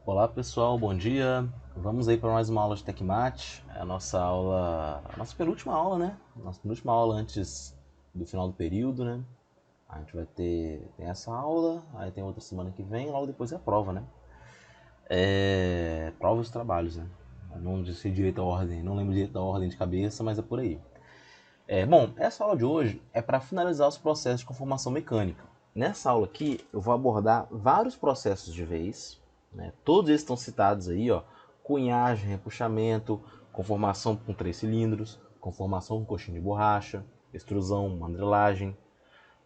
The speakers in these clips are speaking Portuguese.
Olá pessoal, bom dia. Vamos aí para mais uma aula de TecMat. É a nossa penúltima aula, né? Nossa penúltima aula antes do final do período, né? A gente vai tem essa aula, aí tem outra semana que vem, logo depois é a prova, né? Provas e trabalhos, né? Eu não sei direito a ordem, não lembro direito da ordem de cabeça, mas é por aí. Bom, essa aula de hoje é para finalizar os processos de conformação mecânica. Nessa aula aqui, eu vou abordar vários processos de vez, né? Todos eles estão citados aí, ó: cunhagem, repuxamento, conformação com 3 cilindros, conformação com coxinha de borracha, extrusão, mandrelagem,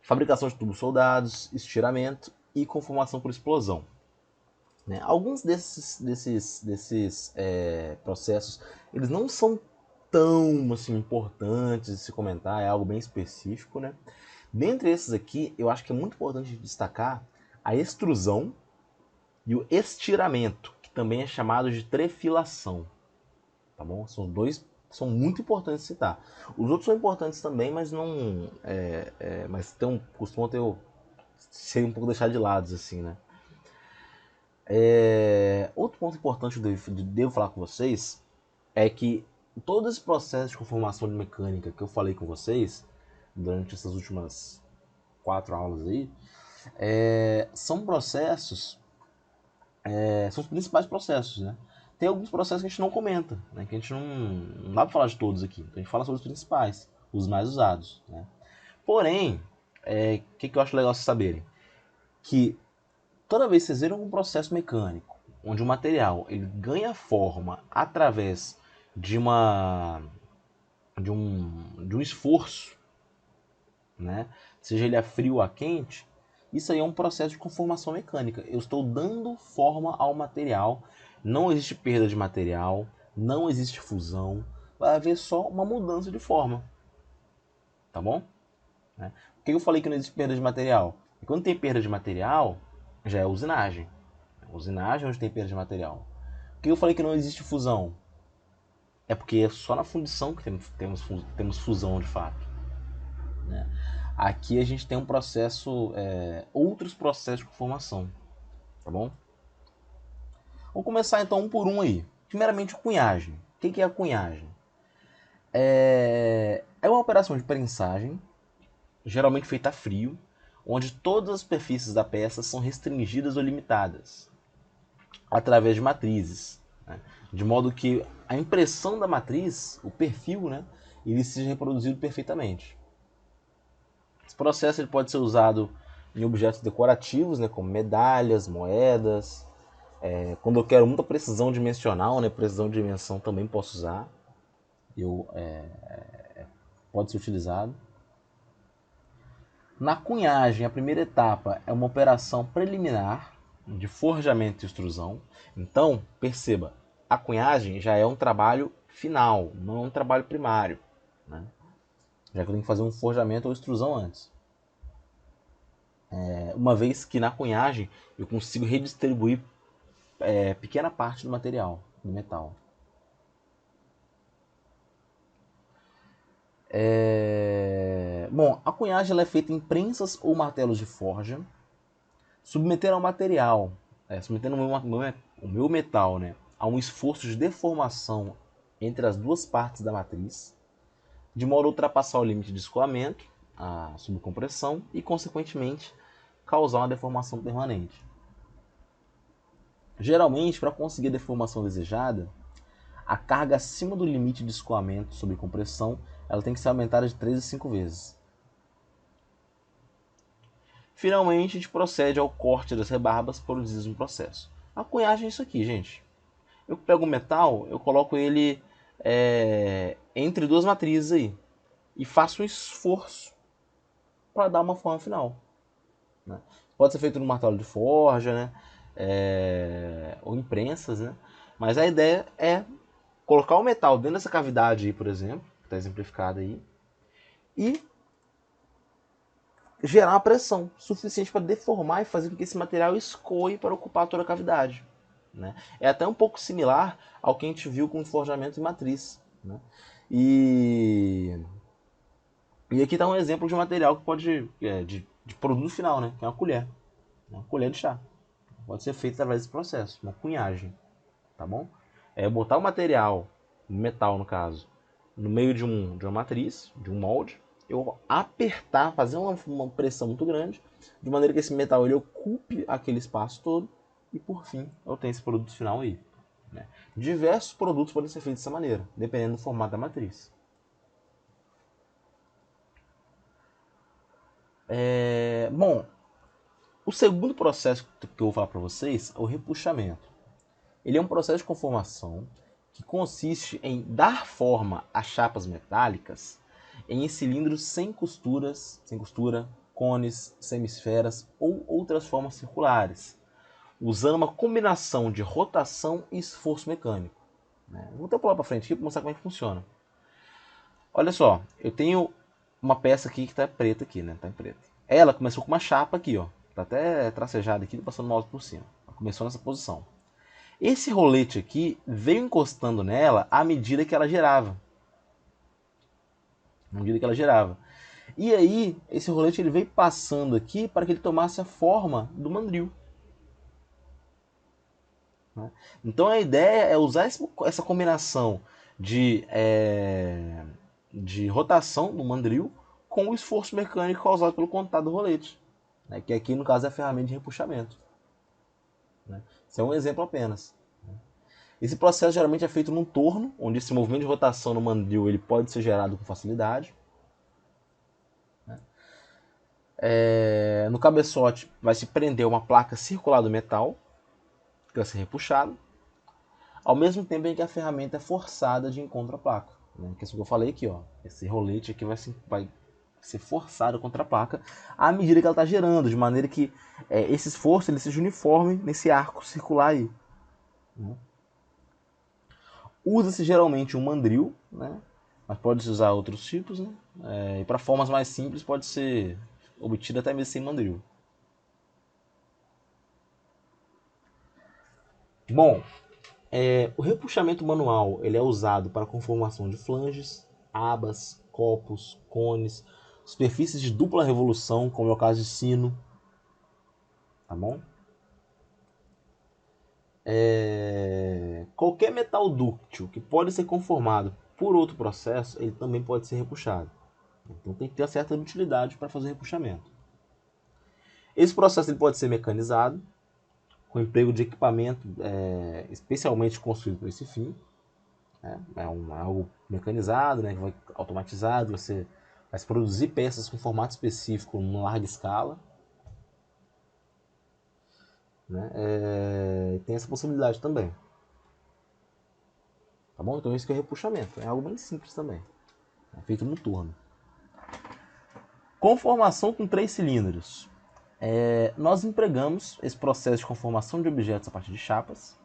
fabricação de tubos soldados, estiramento e conformação por explosão. Né? Alguns desses processos, eles não são tão assim, importantes de se comentar, é algo bem específico, né? Dentre esses aqui, eu acho que é muito importante destacar a extrusão e o estiramento, que também é chamado de trefilação, tá bom? São muito importantes de citar. Os outros são importantes também, mas não, mas costumam ser um pouco deixados de lado, assim, né? Outro ponto importante que eu devo falar com vocês é que todo esse processo de conformação de mecânica que eu falei com vocês durante essas últimas 4 aulas aí, são processos, são os principais processos, né? Tem alguns processos que a gente não comenta, né? Que a gente não dá para falar de todos aqui. Então a gente fala sobre os principais, os mais usados, né? Porém, que eu acho legal vocês saberem? Que toda vez que vocês viram um processo mecânico, onde o material ele ganha forma através de uma de um esforço, né? Seja ele a frio ou a quente, isso aí é um processo de conformação mecânica. Eu estou dando forma ao material, não existe perda de material, não existe fusão, vai haver só uma mudança de forma, tá bom? Né? Por que eu falei que não existe perda de material? Porque quando tem perda de material, já é usinagem. Usinagem é onde tem perda de material. Por que eu falei que não existe fusão? É porque é só na fundição que temos fusão de fato. Né? Aqui a gente tem um processo, outros processos de conformação, tá bom? Vamos começar então um por um aí. Primeiramente, cunhagem. O que é a cunhagem? É uma operação de prensagem, geralmente feita a frio, onde todas as superfícies da peça são restringidas ou limitadas através de matrizes, né? De modo que a impressão da matriz, o perfil, né, ele seja reproduzido perfeitamente. Esse processo ele pode ser usado em objetos decorativos, né, como medalhas, moedas. Quando eu quero muita precisão dimensional, né, precisão de dimensão também posso usar. Pode ser utilizado. Na cunhagem, a primeira etapa é uma operação preliminar de forjamento e extrusão. Então, perceba, a cunhagem já é um trabalho final, não é um trabalho primário, né? Já que eu tenho que fazer um forjamento ou extrusão antes. Uma vez que na cunhagem eu consigo redistribuir pequena parte do material, do metal. Bom, a cunhagem ela é feita em prensas ou martelos de forja. Submeter ao material, submetendo o meu metal, né, a um esforço de deformação entre as duas partes da matriz, de modo a ultrapassar o limite de escoamento, a subcompressão, e, consequentemente, causar uma deformação permanente. Geralmente, para conseguir a deformação desejada, a carga acima do limite de escoamento sob compressão ela tem que ser aumentada de 3 a 5 vezes. Finalmente, a gente procede ao corte das rebarbas produzidas no processo. A cunhagem é isso aqui, gente. Eu pego o metal, eu coloco ele entre duas matrizes aí e faço um esforço para dar uma forma final. Né? Pode ser feito no martelo de forja, né? Ou em prensas, né? Mas a ideia é colocar o metal dentro dessa cavidade aí, por exemplo, que está exemplificada aí, e gerar uma pressão suficiente para deformar e fazer com que esse material escoe para ocupar toda a cavidade. Né? É até um pouco similar ao que a gente viu com o forjamento em matriz. Né? E, e aqui está um exemplo de material que pode de produto final, né? Que é uma colher de chá. pode ser feito através desse processo, uma cunhagem, tá bom? É botar o material, metal no caso, no meio de uma matriz, de um molde, eu apertar, fazer uma pressão muito grande, de maneira que esse metal ele ocupe aquele espaço todo, e por fim eu tenho esse produto final aí. Né? Diversos produtos podem ser feitos dessa maneira, dependendo do formato da matriz. Bom, o segundo processo que eu vou falar para vocês é o repuxamento. Ele é um processo de conformação que consiste em dar forma a chapas metálicas em cilindros sem costura, cones, semisferas ou outras formas circulares, usando uma combinação de rotação e esforço mecânico. Vou até pular para frente aqui para mostrar como é que funciona. Olha só, eu tenho uma peça aqui que está preta aqui, né? Tá em preto. Ela começou com uma chapa aqui, ó. Tá até tracejada aqui, passando o mouse por cima. Ela começou nessa posição. Esse rolete aqui veio encostando nela à medida que ela girava. À medida que ela girava. E aí, esse rolete ele veio passando aqui para que ele tomasse a forma do mandril. Então a ideia é usar essa combinação de rotação do mandril com o esforço mecânico causado pelo contato do rolete, né? Que aqui no caso é a ferramenta de repuxamento. Né? Isso é um exemplo apenas. Esse processo geralmente é feito num torno, onde esse movimento de rotação no mandril ele pode ser gerado com facilidade. No cabeçote vai se prender uma placa circular do metal, que vai ser repuxado, ao mesmo tempo em que a ferramenta é forçada de encontro à placa. Né? Que é isso que eu falei aqui, ó. Esse rolete aqui vai ser forçado contra a placa à medida que ela está girando, de maneira que esse esforço ele seja uniforme nesse arco circular aí. Né? Usa-se geralmente um mandril, né? Mas pode-se usar outros tipos. Né? E para formas mais simples pode ser obtido até mesmo sem mandril. Bom, o repuxamento manual ele é usado para a conformação de flanges, abas, copos, cones, superfícies de dupla revolução, como é o caso de sino. Tá bom? Qualquer metal dúctil que pode ser conformado por outro processo, ele também pode ser repuxado. Então tem que ter uma certa utilidade para fazer o repuxamento. Esse processo ele pode ser mecanizado, com emprego de equipamento especialmente construído para esse fim. Algo mecanizado, né, que vai automatizado, você vai produzir peças com formato específico em larga escala. Né? Tem essa possibilidade também. Tá bom? Então isso que é repuxamento. É algo bem simples também. É feito no turno. Conformação com 3 cilindros. Nós empregamos esse processo de conformação de objetos a partir de chapas,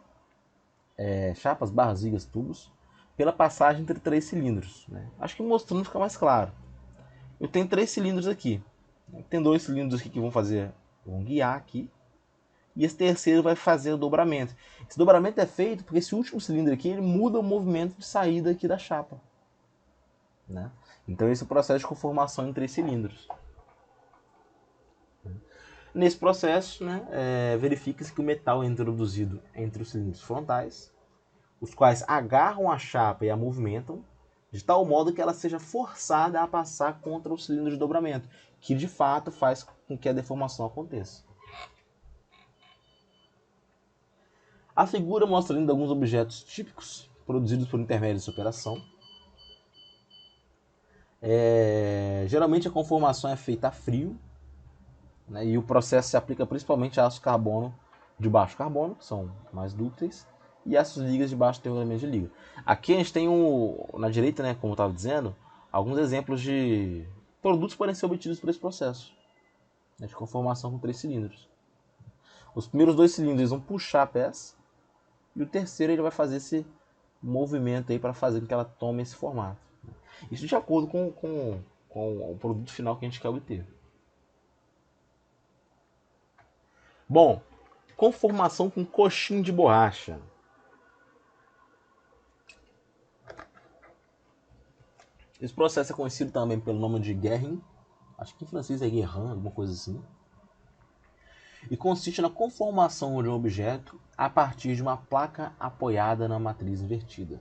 chapas, barras, vigas, tubos, pela passagem entre 3 cilindros. Né? Acho que mostrando fica mais claro. Eu tenho 3 cilindros aqui. Tem 2 cilindros aqui que vão guiar aqui. E esse terceiro vai fazer o dobramento. Esse dobramento é feito porque esse último cilindro aqui ele muda o movimento de saída aqui da chapa. Né? Então esse é o processo de conformação em 3 cilindros. Nesse processo, né, verifica-se que o metal é introduzido entre os cilindros frontais, os quais agarram a chapa e a movimentam, de tal modo que ela seja forçada a passar contra o cilindro de dobramento, que de fato faz com que a deformação aconteça. A figura mostra ainda alguns objetos típicos produzidos por intermédio dessa operação. Geralmente a conformação é feita a frio, né, e o processo se aplica principalmente a aço carbono de baixo carbono, que são mais dúcteis, e essas ligas de baixo elemento de liga. Aqui a gente tem na direita, né, como eu estava dizendo, alguns exemplos de produtos que podem ser obtidos por esse processo, né, de conformação com 3 cilindros. Os primeiros 2 cilindros vão puxar a peça, e o terceiro ele vai fazer esse movimento aí para fazer com que ela tome esse formato. Isso de acordo com o produto final que a gente quer obter. Bom, conformação com coxim de borracha. Esse processo é conhecido também pelo nome de guerring. Acho que em francês é guerrin, alguma coisa assim. e consiste na conformação de um objeto a partir de uma placa apoiada na matriz invertida.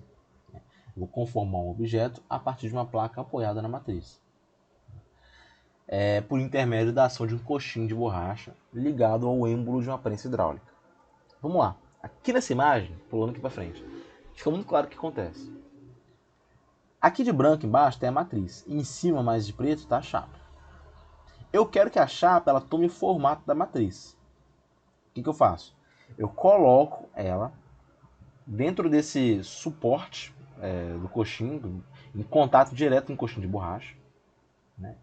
Vou conformar um objeto a partir de uma placa apoiada na matriz. Por intermédio da ação de um coxim de borracha ligado ao êmbolo de uma prensa hidráulica. Vamos lá. Aqui nessa imagem, pulando aqui para frente, fica muito claro o que acontece. Aqui de branco embaixo tem a matriz, e em cima, mais de preto, está a chapa. Eu quero que a chapa ela tome o formato da matriz. O que eu faço? Eu coloco ela dentro desse suporte do coxim, em contato direto com o coxim de borracha. Né?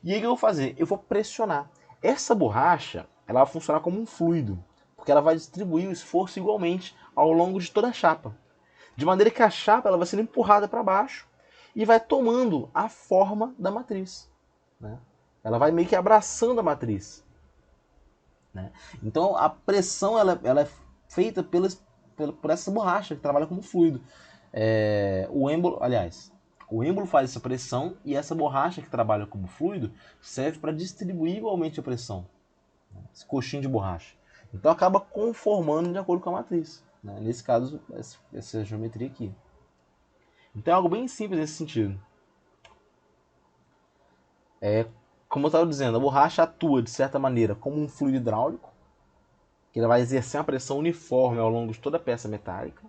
E aí o que eu vou fazer? Eu vou pressionar. Essa borracha ela vai funcionar como um fluido, porque ela vai distribuir o esforço igualmente ao longo de toda a chapa. De maneira que a chapa ela vai sendo empurrada para baixo e vai tomando a forma da matriz. Né? Ela vai meio que abraçando a matriz. Né? Então a pressão ela é feita por essa borracha que trabalha como fluido. O êmbolo faz essa pressão e essa borracha que trabalha como fluido serve para distribuir igualmente a pressão. Né? Esse coxinho de borracha. Então acaba conformando de acordo com a matriz. Né? Nesse caso, essa geometria aqui. Então é algo bem simples nesse sentido. Como eu estava dizendo, a borracha atua de certa maneira como um fluido hidráulico, que ela vai exercer uma pressão uniforme ao longo de toda a peça metálica.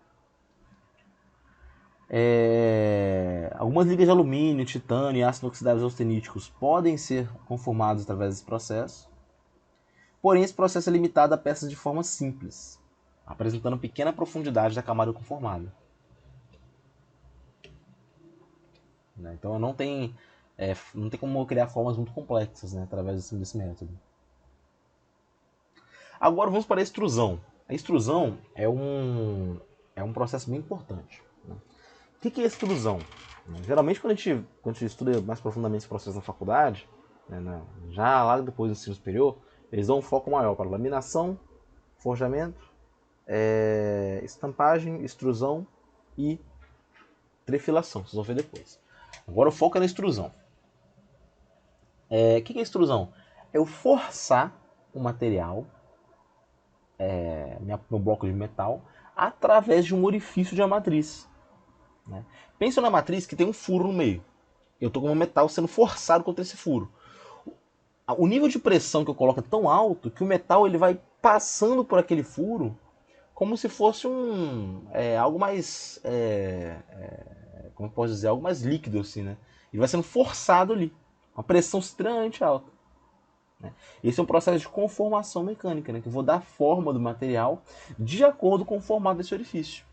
Algumas ligas de alumínio, titânio e ácido oxidáveis austeníticos podem ser conformados através desse processo. Porém, esse processo é limitado a peças de forma simples, apresentando pequena profundidade da camada conformada. Então não tem como criar formas muito complexas, né, através desse método. Agora vamos para a extrusão. A extrusão é um processo bem importante. Né? O que é extrusão? Geralmente quando a gente estuda mais profundamente esse processo na faculdade, né, já lá depois do ensino superior, eles dão um foco maior para laminação, forjamento, estampagem, extrusão e trefilação. Vocês vão ver depois. Agora o foco é na extrusão. O que é extrusão? É eu forçar o material, meu bloco de metal, através de um orifício de uma matriz. Né? Pensa na matriz que tem um furo no meio. Eu estou com o metal sendo forçado contra esse furo. O nível de pressão que eu coloco é tão alto que o metal ele vai passando por aquele furo como se fosse algo mais, como eu posso dizer, algo mais líquido assim, né? Ele vai sendo forçado ali, uma pressão extremamente alta. Né? Esse é um processo de conformação mecânica, né? Que eu vou dar a forma do material de acordo com o formato desse orifício.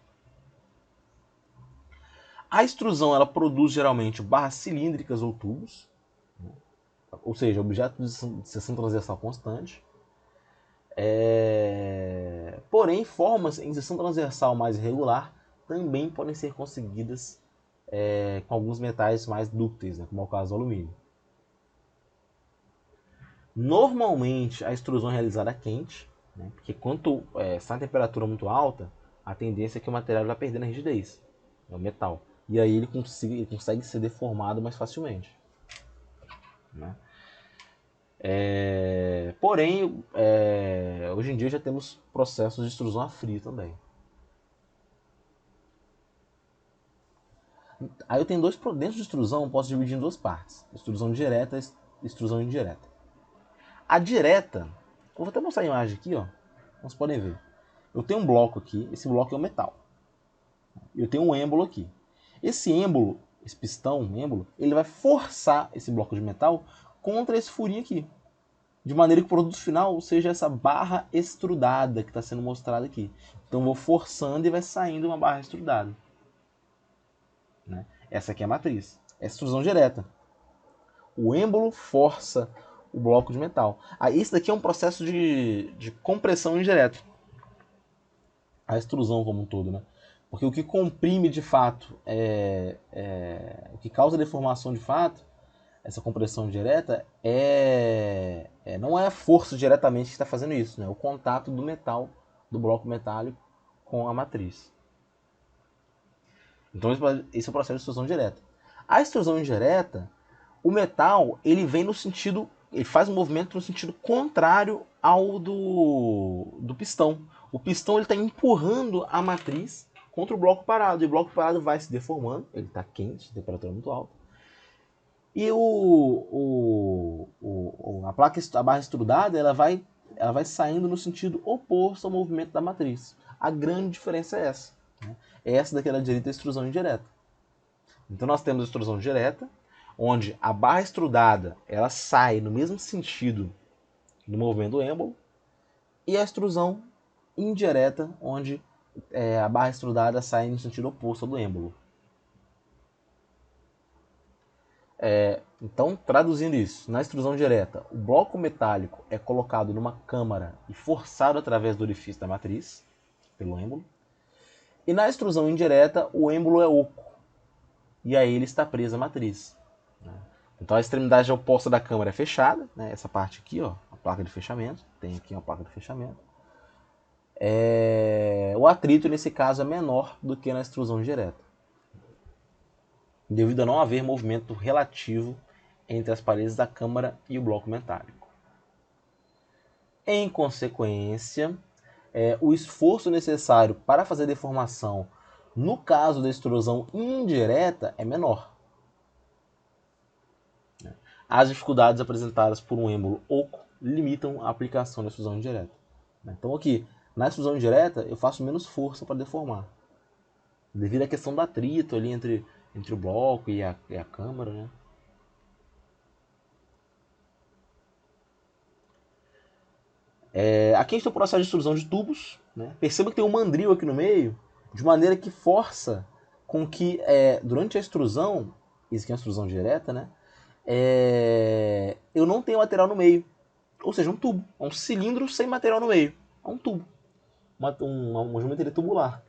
A extrusão ela produz geralmente barras cilíndricas ou tubos, né? Ou seja, objetos de seção transversal constante. Porém, formas em seção transversal mais irregular também podem ser conseguidas com alguns metais mais dúcteis, né? Como é o caso do alumínio. Normalmente a extrusão é realizada quente, né? Porque quanto está a temperatura muito alta, a tendência é que o material vai perdendo a rigidez, o metal. E aí ele consegue ser deformado mais facilmente. Né? Porém, hoje em dia já temos processos de extrusão a frio também. Aí eu tenho dentro de extrusão eu posso dividir em duas partes: extrusão direta e extrusão indireta. A direta, eu vou até mostrar a imagem aqui, ó. Vocês podem ver. Eu tenho um bloco aqui, esse bloco é um metal. Eu tenho um êmbolo aqui. Esse êmbolo, esse pistão, êmbolo, ele vai forçar esse bloco de metal contra esse furinho aqui. De maneira que o produto final seja essa barra extrudada que está sendo mostrada aqui. Então eu vou forçando e vai saindo uma barra extrudada. Né? Essa aqui é a matriz. É a extrusão direta. O êmbolo força o bloco de metal. Esse daqui é um processo de compressão indireta. A extrusão como um todo, né? Porque o que comprime de fato, o que causa deformação de fato, essa compressão direta, não é a força diretamente que está fazendo isso, né? O contato do metal, do bloco metálico com a matriz. Então esse é o processo de extrusão direta. A extrusão indireta, o metal ele vem no sentido ele faz um movimento no sentido contrário ao do pistão. O pistão está empurrando a matriz contra o bloco parado, e o bloco parado vai se deformando, ele está quente, temperatura muito alta, e a barra extrudada ela vai saindo no sentido oposto ao movimento da matriz. A grande diferença é essa. Né? Essa daquela direita é a extrusão indireta. Então nós temos a extrusão direta, onde a barra extrudada ela sai no mesmo sentido do movimento do êmbolo, e a extrusão indireta, onde a barra extrudada sai no sentido oposto ao do êmbolo. Então, traduzindo isso, na extrusão direta, o bloco metálico é colocado numa câmara e forçado através do orifício da matriz, pelo êmbolo. E na extrusão indireta, o êmbolo é oco, e a ele está presa a matriz. Então a extremidade oposta da câmara é fechada, né? Essa parte aqui, ó, a placa de fechamento, tem aqui uma placa de fechamento. O atrito nesse caso é menor do que na extrusão direta, devido a não haver movimento relativo entre as paredes da câmara e o bloco metálico. Em consequência, o esforço necessário para fazer a deformação no caso da extrusão indireta é menor. As dificuldades apresentadas por um êmbolo oco limitam a aplicação da extrusão indireta. Então aqui, na extrusão indireta, eu faço menos força para deformar, devido à questão do atrito ali entre o bloco e a câmara, né? Aqui a gente tem o processo de extrusão de tubos, né? Perceba que tem um mandril aqui no meio, de maneira que força com que, durante a extrusão, isso aqui é uma extrusão direta, né? Eu não tenho material no meio, ou seja, um tubo, um cilindro sem material no meio, é um tubo, uma geometria tubular,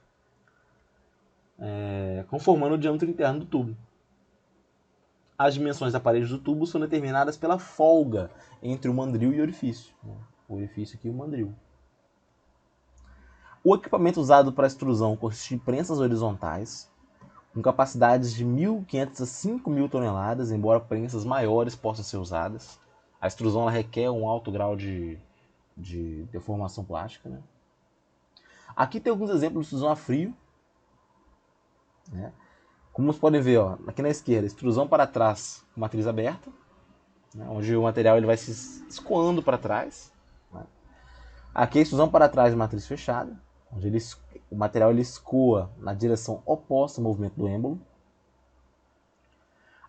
conformando o diâmetro interno do tubo. As dimensões da parede do tubo são determinadas pela folga entre o mandril e o orifício. O orifício aqui e o mandril. O equipamento usado para extrusão consiste de prensas horizontais, com capacidades de 1.500 a 5.000 toneladas, embora prensas maiores possam ser usadas. A extrusão ela requer um alto grau de deformação plástica. Né? Aqui tem alguns exemplos de extrusão a frio. Né? Como vocês podem ver, ó, aqui na esquerda, extrusão para trás com matriz aberta, né, onde o material ele vai se escoando para trás. Né. Aqui a extrusão para trás de matriz fechada, onde o material ele escoa na direção oposta ao movimento do êmbolo.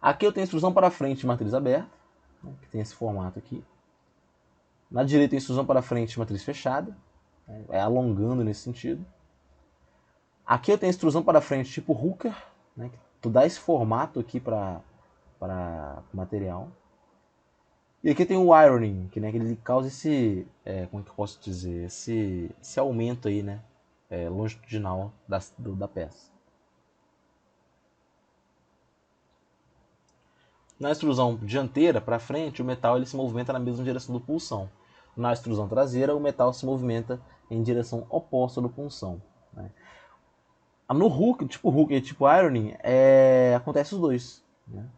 Aqui eu tenho a extrusão para frente de matriz aberta, né, que tem esse formato aqui. Na direita, a extrusão para frente de matriz fechada, né, alongando nesse sentido. Aqui eu tenho a extrusão para frente tipo Hooker, né, que tu dá esse formato aqui para o material. E aqui tem o ironing, que, né, que ele causa esse, como que eu posso dizer, esse aumento aí, né, longitudinal da peça. Na extrusão dianteira para frente, o metal ele se movimenta na mesma direção do punção. Na extrusão traseira, o metal se movimenta em direção oposta do punção. Né? No hook, tipo hook e tipo ironing, acontece os dois. Né?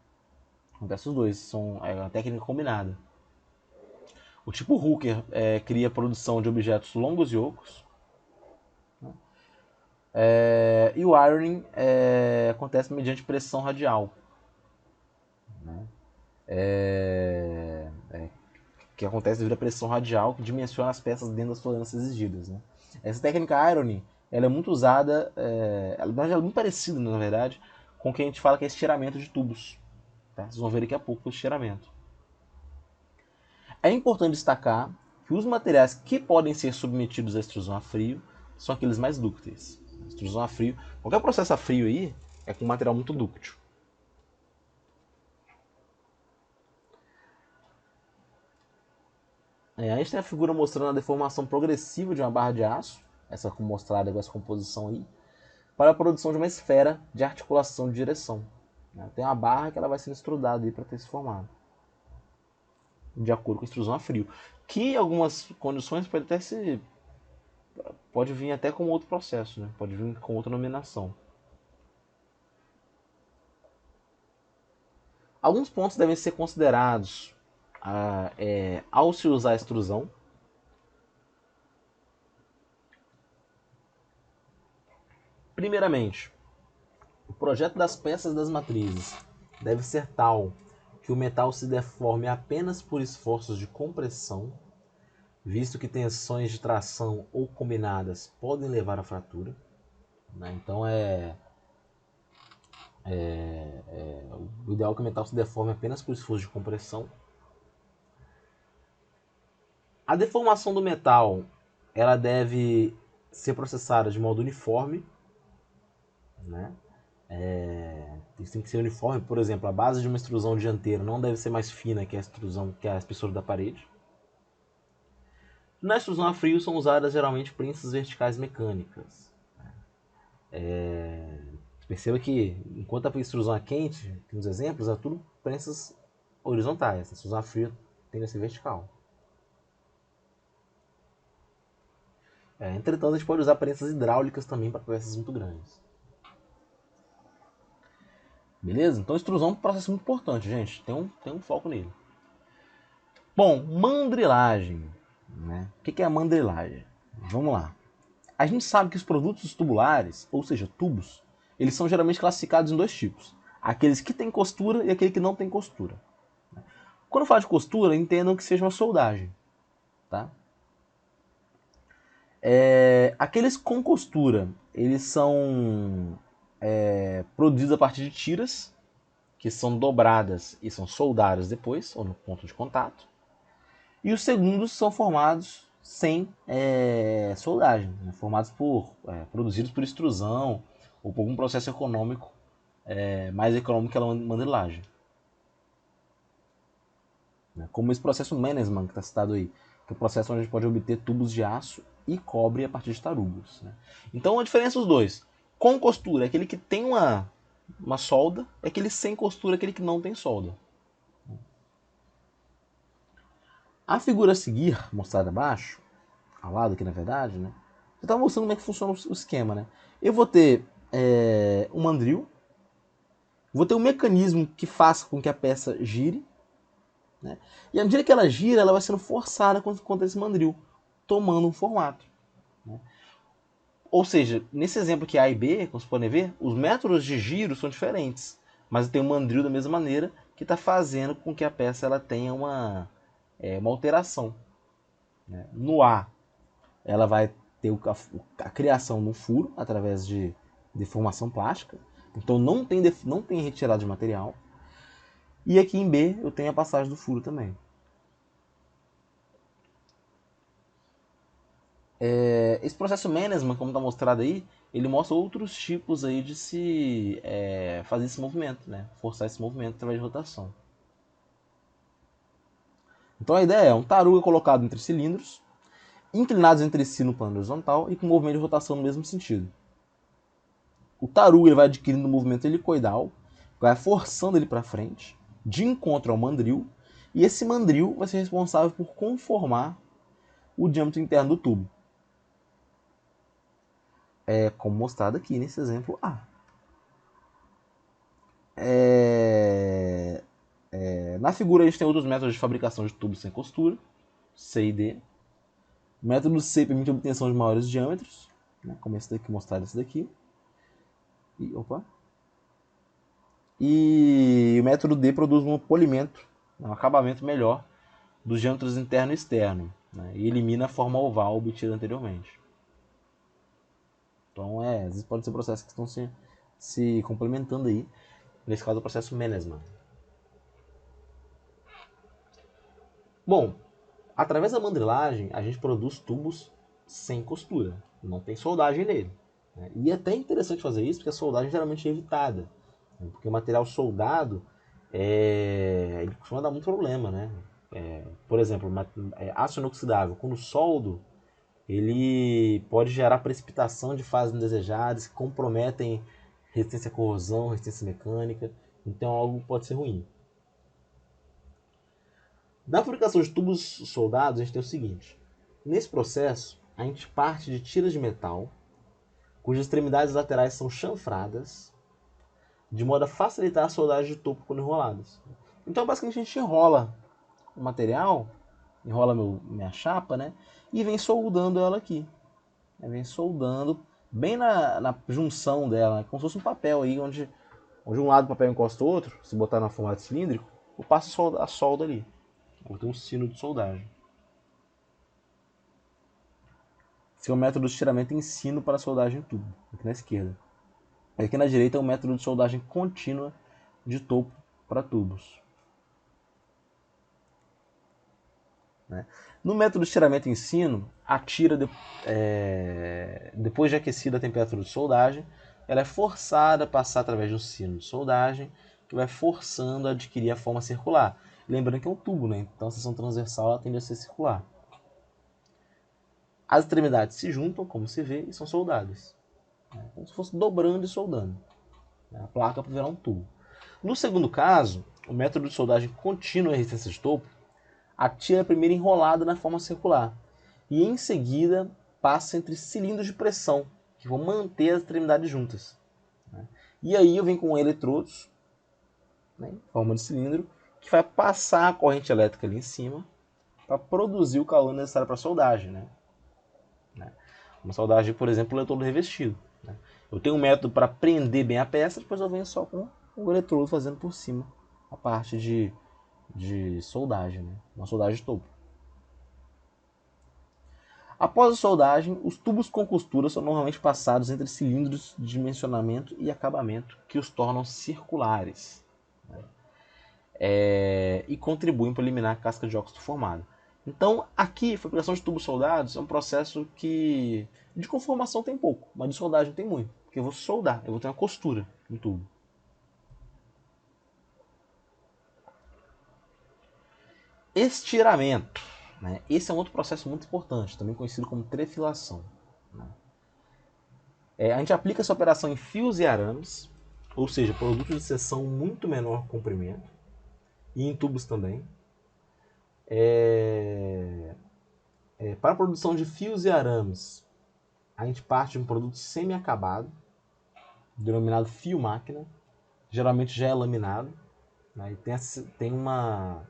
Acontece os dois, é uma técnica combinada. O tipo hooker cria a produção de objetos longos e ocos. Né? E o ironing acontece mediante pressão radial. Né? Que acontece devido à pressão radial que dimensiona as peças dentro das tolerâncias exigidas. Né? Essa técnica ironing ela é muito usada, ela é muito parecida, na verdade, com o que a gente fala que é estiramento de tubos. Tá? Vocês vão ver daqui a pouco o estiramento. É importante destacar que os materiais que podem ser submetidos à extrusão a frio são aqueles mais dúcteis. A extrusão a frio, qualquer processo a frio aí é com material muito dúctil. A gente tem a figura mostrando a deformação progressiva de uma barra de aço, essa mostrada com essa composição aí, para a produção de uma esfera de articulação de direção. Tem uma barra que ela vai sendo extrudada aí para ter se formado, de acordo com a extrusão a frio, que em algumas condições pode vir até com outro processo, né? Pode vir com outra nominação. Alguns pontos devem ser considerados ao se usar a extrusão, primeiramente, o projeto das peças das matrizes deve ser tal que o metal se deforme apenas por esforços de compressão, visto que tensões de tração ou combinadas podem levar à fratura. Né? Então o ideal é que o metal se deforme apenas por esforço de compressão. A deformação do metal ela deve ser processada de modo uniforme, né? Isso tem que ser uniforme. Por exemplo, a base de uma extrusão dianteira não deve ser mais fina que a extrusão, que a espessura da parede. Na extrusão a frio são usadas geralmente prensas verticais mecânicas. Perceba que enquanto a extrusão é quente, aqui nos exemplos, é tudo prensas horizontais. A extrusão a frio tende a ser vertical. Entretanto, a gente pode usar prensas hidráulicas também para peças muito grandes. Beleza? Então, extrusão é um processo muito importante, gente. Tem um foco nele. Bom, mandrilagem. Né? O que é a mandrilagem? Vamos lá. A gente sabe que os produtos tubulares, ou seja, tubos, eles são geralmente classificados em dois tipos. Aqueles que têm costura e aquele que não tem costura. Quando eu falo de costura, entendam que seja uma soldagem. Tá? Aqueles com costura, eles são produzidos a partir de tiras, que são dobradas e são soldadas depois, ou no ponto de contato. E os segundos são formados sem soldagem, né? Produzidos por extrusão ou por algum processo econômico, mais econômico que a mandrilagem. Como esse processo Mannesmann que está citado aí, que é o processo onde a gente pode obter tubos de aço e cobre a partir de tarugos. Né? Então a diferença dos dois. Com costura é aquele que tem uma solda, é aquele sem costura é aquele que não tem solda. A figura a seguir, mostrada abaixo, ao lado aqui na verdade, né? Eu estava mostrando como é que funciona o esquema, né? Eu vou ter um mandril, vou ter um mecanismo que faça com que a peça gire, né? E à medida que ela gira, ela vai sendo forçada contra esse mandril, tomando um formato. Né? Ou seja, nesse exemplo aqui A e B, como vocês podem ver, os métodos de giro são diferentes, mas tem um mandril da mesma maneira que está fazendo com que a peça ela tenha uma alteração. Né? No A, ela vai ter a criação de um furo através de deformação plástica, então não tem retirada de material. E aqui em B eu tenho a passagem do furo também. Esse processo Mannesmann, como está mostrado aí, ele mostra outros tipos aí de se fazer esse movimento, né? Forçar esse movimento através de rotação. Então a ideia é um taruga colocado entre cilindros, inclinados entre si no plano horizontal e com movimento de rotação no mesmo sentido. O taruga ele vai adquirindo um movimento helicoidal, vai forçando ele para frente, de encontro ao mandril, e esse mandril vai ser responsável por conformar o diâmetro interno do tubo. Como mostrado aqui nesse exemplo A. Na figura a gente tem outros métodos de fabricação de tubos sem costura, C e D. O método C permite a obtenção de maiores diâmetros, né, como esse daqui, mostrado esse daqui. E o método D produz um polimento, um acabamento melhor dos diâmetros interno e externo, né, e elimina a forma oval obtida anteriormente. Então, às vezes pode ser processos que estão se complementando aí. Nesse caso, o processo Mannesmann. Bom, através da mandrilagem, a gente produz tubos sem costura. Não tem soldagem nele. Né? E é até interessante fazer isso, porque a soldagem geralmente é evitada. Né? Porque o material soldado, ele costuma dar muito problema. Né? Por exemplo, aço inoxidável, quando soldo, ele pode gerar precipitação de fases indesejadas que comprometem resistência à corrosão, resistência mecânica. Então algo pode ser ruim. Na fabricação de tubos soldados, a gente tem o seguinte. Nesse processo, a gente parte de tiras de metal, cujas extremidades laterais são chanfradas, de modo a facilitar a soldagem de topo quando enroladas. Então, basicamente, a gente enrola o material, enrola minha chapa, né? E vem soldando ela aqui. Vem soldando bem na junção dela, né? Como se fosse um papel aí, onde um lado do papel encosta o outro. Se botar na formato cilíndrico, eu passo a solda ali. Eu tenho um sino de soldagem. Esse é o método de estiramento em sino para soldagem em tubo, aqui na esquerda. Aqui na direita é o método de soldagem contínua de topo para tubos. Né? No método de estiramento em sino, a tira, depois de aquecida a temperatura de soldagem, ela é forçada a passar através de um sino de soldagem, que vai forçando a adquirir a forma circular. Lembrando que é um tubo, né? Então a seção transversal ela tende a ser circular. As extremidades se juntam, como se vê, e são soldadas. Como se fosse dobrando e soldando. A placa para virar um tubo. No segundo caso, o método de soldagem contínua e resistência de topo, a tira é primeiro enrolada na forma circular e em seguida passa entre cilindros de pressão que vão manter as extremidades juntas. E aí eu venho com eletrodos, né, em forma de cilindro, que vai passar a corrente elétrica ali em cima para produzir o calor necessário para a soldagem. Né? Uma soldagem, por exemplo, o eletrodo revestido. Né? Eu tenho um método para prender bem a peça, depois eu venho só com o eletrodo fazendo por cima a parte de soldagem, né? Uma soldagem de topo. Após a soldagem, os tubos com costura são normalmente passados entre cilindros de dimensionamento e acabamento que os tornam circulares, né? E contribuem para eliminar a casca de óxido formada. Então, aqui, a fabricação de tubos soldados é um processo que de conformação tem pouco, mas de soldagem tem muito. Porque eu vou soldar, eu vou ter uma costura no tubo. Estiramento. Né? Esse é um outro processo muito importante, também conhecido como trefilação. Né? A gente aplica essa operação em fios e arames, ou seja, produtos de seção muito menor comprimento, e em tubos também. Para a produção de fios e arames, a gente parte de um produto semi-acabado, denominado fio-máquina, geralmente já é laminado, né, e tem uma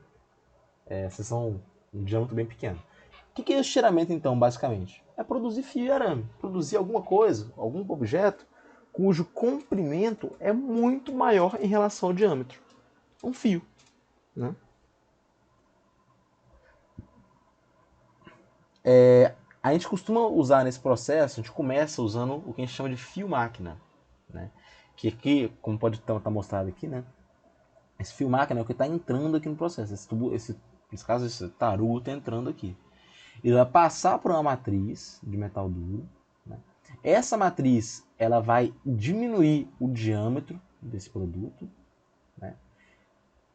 seção, um diâmetro bem pequeno. O que é o estiramento, então, basicamente? É produzir fio e arame, produzir alguma coisa, algum objeto, cujo comprimento é muito maior em relação ao diâmetro. Um fio. Né? A gente costuma usar nesse processo, a gente começa usando o que a gente chama de fio-máquina. Né? Que aqui, como pode estar mostrado aqui, né? Esse fio-máquina é o que está entrando aqui no processo. Nesse caso, esse tarugo está entrando aqui. Ele vai passar por uma matriz de metal duro. Né? Essa matriz ela vai diminuir o diâmetro desse produto. Né?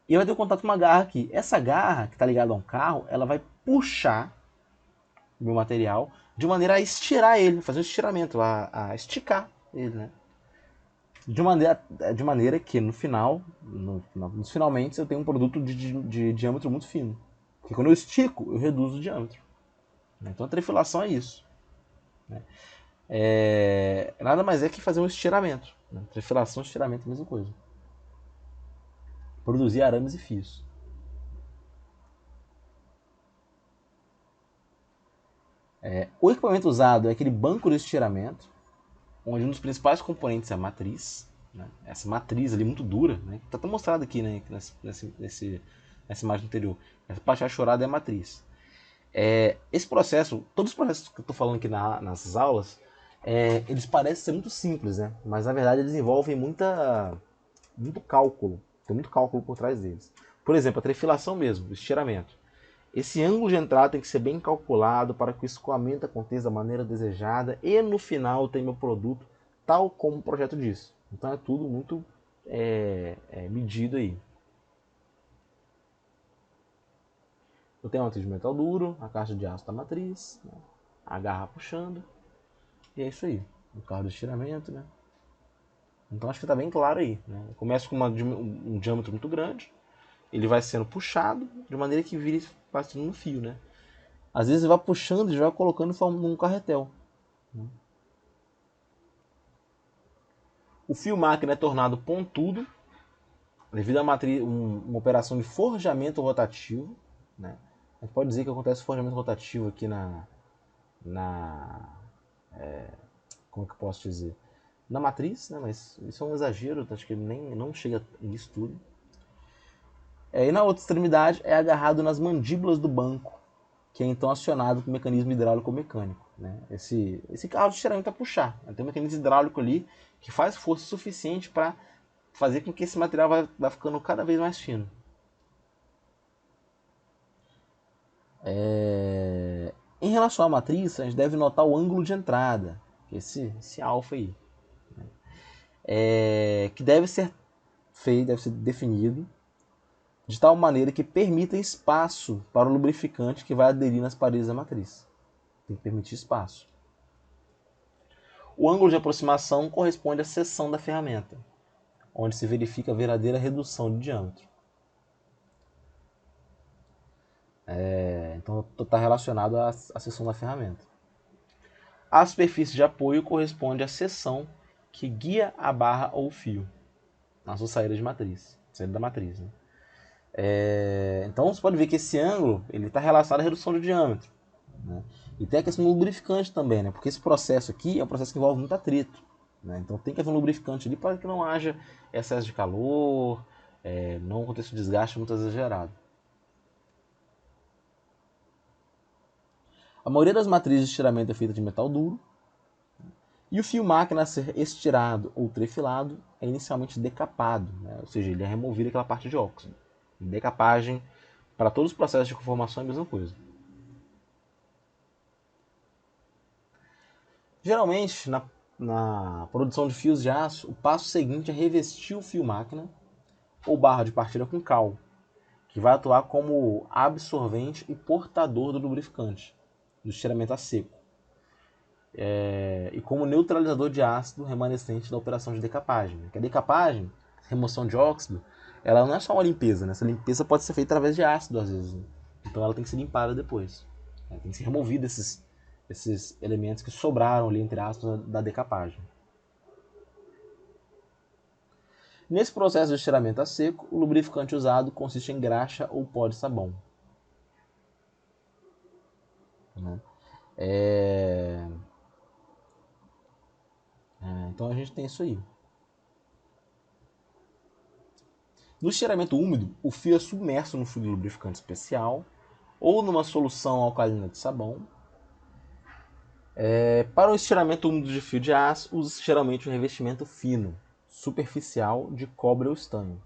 E vai ter um contato com uma garra aqui. Essa garra, que está ligada a um carro, ela vai puxar o meu material de maneira a estirar ele, fazer um estiramento, a esticar ele. Né? De maneira que no final, nos finalmente, eu tenho um produto de diâmetro muito fino. Porque quando eu estico, eu reduzo o diâmetro. Então a trefilação é isso. Né? Nada mais é que fazer um estiramento. Né? Trefilação e estiramento é a mesma coisa. Produzir arames e fios. O equipamento usado é aquele banco de estiramento, onde um dos principais componentes é a matriz. Né? Essa matriz ali muito dura, né? Está até mostrado aqui, né? Nessa imagem anterior. Essa parte achorada é a matriz. Esse processo, todos os processos que eu estou falando aqui nas aulas, eles parecem ser muito simples, né? Mas na verdade eles envolvem muito cálculo. Tem muito cálculo por trás deles. Por exemplo, a trefilação mesmo, o estiramento. Esse ângulo de entrada tem que ser bem calculado para que o escoamento aconteça da maneira desejada e no final tem meu produto tal como o projeto diz. Então é tudo muito medido aí. Eu tenho uma matriz de metal duro, a caixa de aço da matriz, né? A garra puxando, e é isso aí. O carro de estiramento, né? Então acho que está bem claro aí. Né? Eu começo com um diâmetro muito grande, ele vai sendo puxado de maneira que vire passando no fio, né? Às vezes ele vai puxando e vai colocando em forma num carretel. Né? O fio máquina é tornado pontudo devido a uma operação de forjamento rotativo. né? A gente pode dizer que acontece forjamento rotativo aqui na como é que eu posso dizer? Na matriz, né? Mas isso é um exagero, acho que nem não chega nisso tudo. E na outra extremidade é agarrado nas mandíbulas do banco, que é então acionado com o mecanismo hidráulico ou mecânico. Né? Esse carro de estiramento é puxar. Tem um mecanismo hidráulico ali que faz força suficiente para fazer com que esse material vá ficando cada vez mais fino. Em relação à matriz, a gente deve notar o ângulo de entrada, esse alfa aí, que deve ser feito, deve ser definido de tal maneira que permita espaço para o lubrificante que vai aderir nas paredes da matriz. Tem que permitir espaço. O ângulo de aproximação corresponde à seção da ferramenta, onde se verifica a verdadeira redução de diâmetro. Então está relacionado à seção da ferramenta. A superfície de apoio corresponde à seção que guia a barra ou o fio na sua saída de matriz, saída da matriz. Né? Então você pode ver que esse ângulo está relacionado à redução de diâmetro. Né? E tem a questão do lubrificante também, né? Porque esse processo aqui é um processo que envolve muito atrito. Né? Então tem que haver um lubrificante ali para que não haja excesso de calor, não aconteça um desgaste muito exagerado. A maioria das matrizes de estiramento é feita de metal duro, e o fio máquina a ser estirado ou trefilado é inicialmente decapado, né? Ou seja, ele é removido aquela parte de óxido. Decapagem, para todos os processos de conformação, é a mesma coisa. Geralmente, na produção de fios de aço, o passo seguinte é revestir o fio máquina ou barra de partida com cal, que vai atuar como absorvente e portador do lubrificante, do estiramento a seco, e como neutralizador de ácido remanescente da operação de decapagem. Que a decapagem, remoção de óxido, ela não é só uma limpeza, né? Essa limpeza pode ser feita através de ácido às vezes, né? Então ela tem que ser limpada depois. Tem que ser removido esses elementos que sobraram ali, entre aspas, da decapagem. Nesse processo de estiramento a seco, o lubrificante usado consiste em graxa ou pó de sabão. Né? Então a gente tem isso aí. No estiramento úmido, o fio é submerso no fluido lubrificante especial ou numa solução alcalina de sabão. Para o estiramento úmido de fio de aço, usa-se geralmente um revestimento fino, superficial, de cobre ou estanho.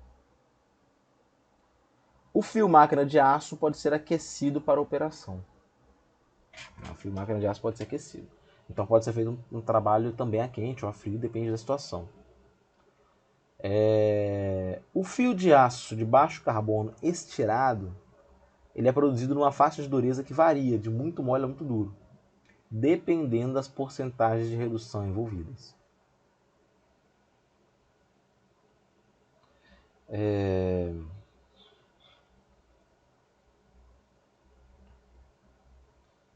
O fio máquina de aço pode ser aquecido para a operação. O fio máquina de aço pode ser aquecido. Então pode ser feito um trabalho também a quente ou a frio, depende da situação. O fio de aço de baixo carbono estirado, ele é produzido numa faixa de dureza que varia de muito mole a muito duro, dependendo das porcentagens de redução envolvidas.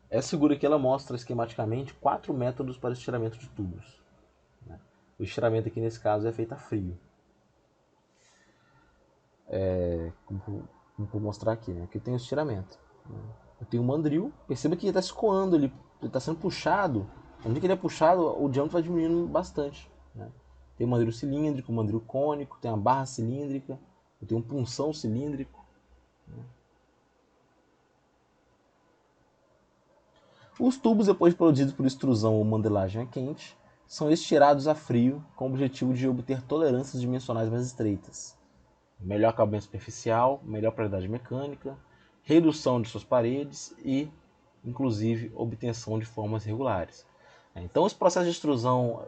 Essa figura aqui ela mostra esquematicamente 4 métodos para estiramento de tubos. O estiramento aqui nesse caso é feito a frio. Como vou mostrar aqui, né? Aqui tem o estiramento. Eu tenho um mandril, perceba que ele está escoando, ele está sendo puxado. À medida que ele é puxado, o diâmetro vai diminuindo bastante. Né? Tem um mandril cilíndrico, um mandril cônico, tem uma barra cilíndrica, eu tenho um punção cilíndrico. Os tubos, depois produzidos por extrusão ou modelagem a quente, são estirados a frio com o objetivo de obter tolerâncias dimensionais mais estreitas. Melhor acabamento superficial, melhor qualidade mecânica, redução de suas paredes e, inclusive, obtenção de formas regulares. Então, os processos de extrusão,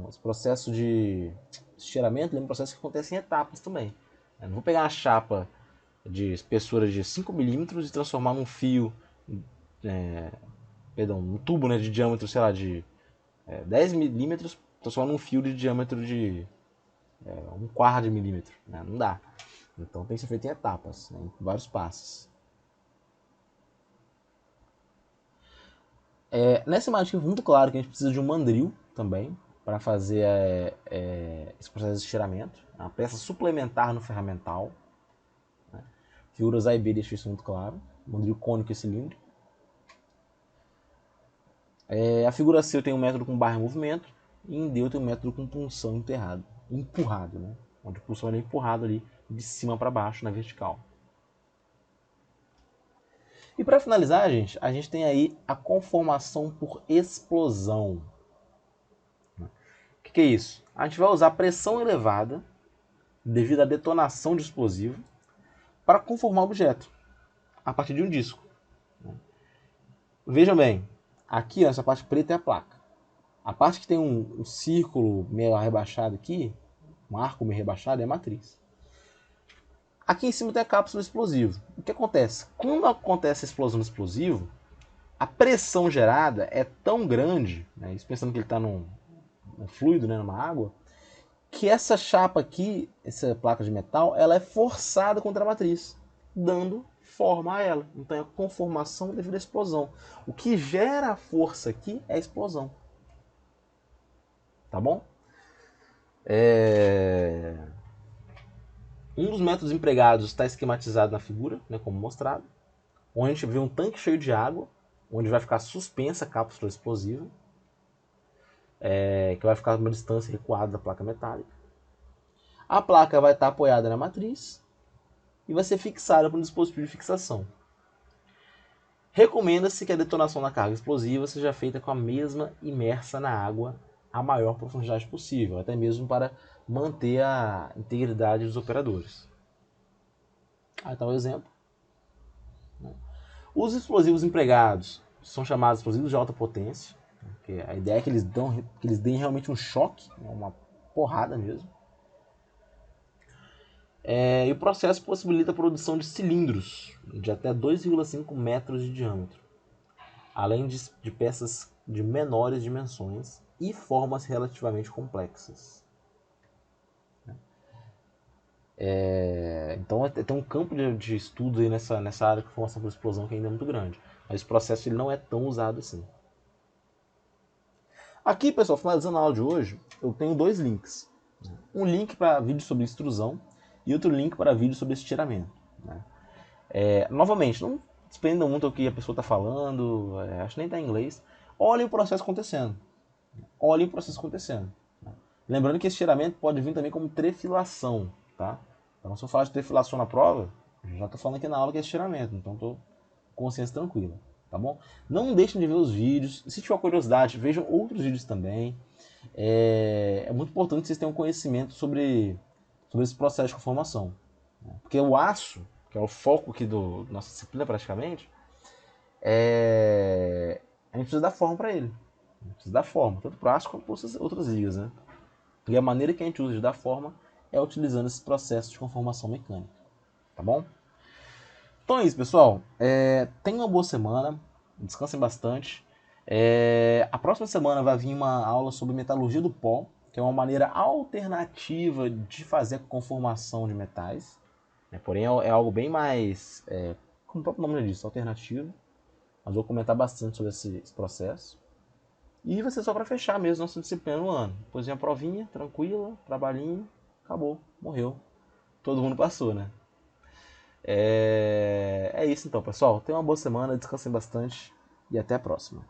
os processos de estiramento, é um processo que acontece em etapas também. Eu não vou pegar uma chapa de espessura de 5 milímetros e transformar num fio, um tubo, né, de diâmetro, sei lá, de 10 milímetros, transformar num fio de diâmetro de 1/4 de milímetro. Né? Não dá. Então tem que ser feito em etapas, né, em vários passos. Nessa imagem fica muito claro que a gente precisa de um mandril também para fazer esse processo de estiramento. Uma peça suplementar no ferramental. Né? Figuras A e B deixam isso muito claro. Mandril cônico e cilíndrico. A figura C eu tenho um método com barra em movimento, e em D eu tenho um método com punção empurrado, né? Onde a punção é empurrada ali de cima para baixo na vertical. E para finalizar, gente, a gente tem aí a conformação por explosão. O que é isso? A gente vai usar pressão elevada devido à detonação de explosivo para conformar o objeto a partir de um disco. Vejam bem, aqui essa parte preta é a placa. A parte que tem um círculo meio rebaixado aqui, um arco meio rebaixado, é a matriz. Aqui em cima tem a cápsula explosiva. O que acontece? Quando acontece a explosão do explosivo, a pressão gerada é tão grande, né, isso pensando que ele está num fluido, né, numa água, que essa chapa aqui, essa placa de metal, ela é forçada contra a matriz, dando forma a ela. Então é a conformação devido à explosão. O que gera a força aqui é a explosão. Tá bom? Um dos métodos empregados está esquematizado na figura, né, como mostrado, onde a gente vê um tanque cheio de água, onde vai ficar suspensa a cápsula explosiva, que vai ficar a uma distância recuada da placa metálica. A placa vai estar apoiada na matriz e vai ser fixada por um dispositivo de fixação. Recomenda-se que a detonação da carga explosiva seja feita com a mesma imersa na água a maior profundidade possível, até mesmo para manter a integridade dos operadores. Aí está o exemplo. Os explosivos empregados são chamados explosivos de alta potência, porque a ideia é que eles deem realmente um choque, uma porrada mesmo. E o processo possibilita a produção de cilindros de até 2,5 metros de diâmetro, além de peças de menores dimensões e formas relativamente complexas. Então tem um campo de estudo aí nessa área de formação por explosão que ainda é muito grande. Mas esse processo ele não é tão usado assim. Aqui, pessoal, finalizando a aula de hoje, eu tenho dois links. Um link para vídeo sobre extrusão e outro link para vídeo sobre estiramento. Novamente, não dependam muito do que a pessoa está falando, acho que nem está em inglês. Olhem o processo acontecendo. Olhem o processo acontecendo. Lembrando que esse estiramento pode vir também como trefilação, tá? Então, se eu falar de trefilação na prova, já estou falando aqui na aula que é estiramento, então estou com consciência tranquila, tá bom? Não deixem de ver os vídeos. Se tiver curiosidade, vejam outros vídeos também. É muito importante que vocês tenham conhecimento sobre esse processo de conformação. Porque o aço, que é o foco aqui da nossa disciplina praticamente, a gente precisa dar forma para ele. A gente precisa dar forma, tanto para o aço quanto para outras ligas, né? E a maneira que a gente usa de dar forma é utilizando esse processo de conformação mecânica. Tá bom? Então é isso, pessoal. Tenham uma boa semana. Descansem bastante. A próxima semana vai vir uma aula sobre metalurgia do pó, que é uma maneira alternativa de fazer a conformação de metais. Porém, é algo bem mais, como o próprio nome já diz, alternativo. Mas vou comentar bastante sobre esse processo. E vai ser só para fechar mesmo nossa disciplina no ano. Depois vem a provinha, tranquila, trabalhinho, acabou, morreu. Todo mundo passou, né? É isso então, pessoal. Tenham uma boa semana, descansem bastante e até a próxima.